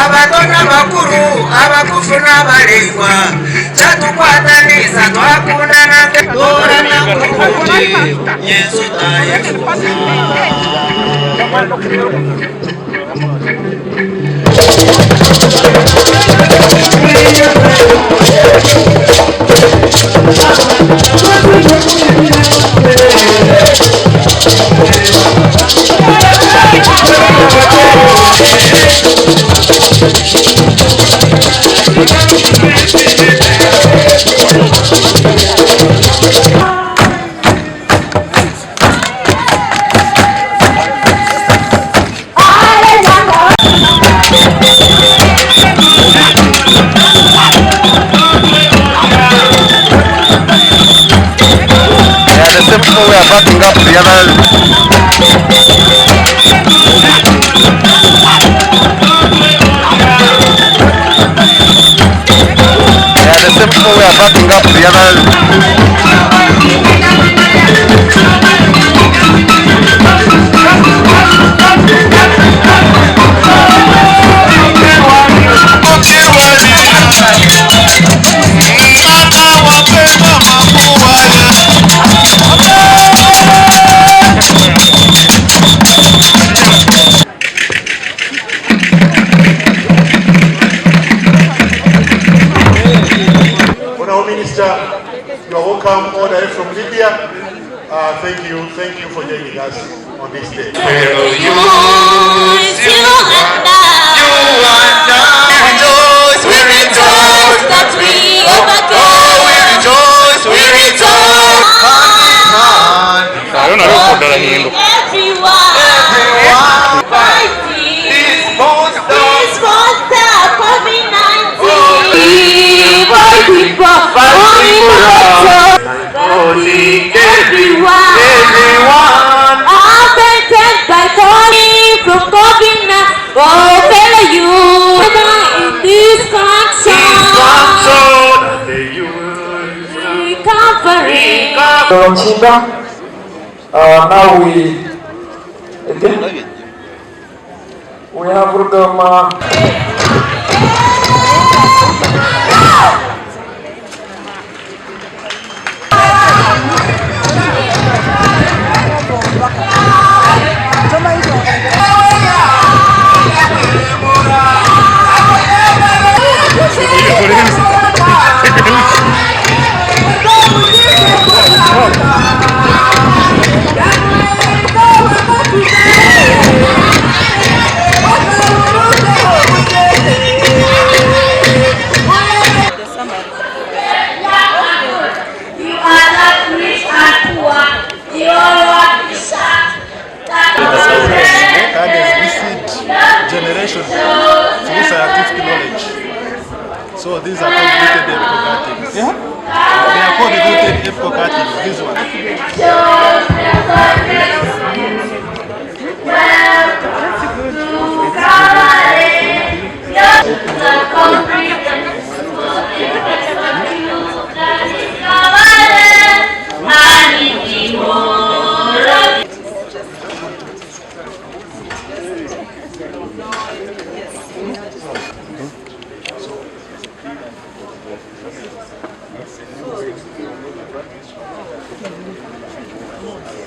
Abakona bakuru abakufuna balengwa chatukwataniza twakundana tora na kuti Yesu taye we are backing up the other. Yeah, the same people we are backing up the other. You are welcome all the way from Libya. Thank you for joining us on this day. Everyone affected by calling from COVID. Oh, fellow you in this country, recovering. Now we have them. Generation through scientific knowledge. So these are completed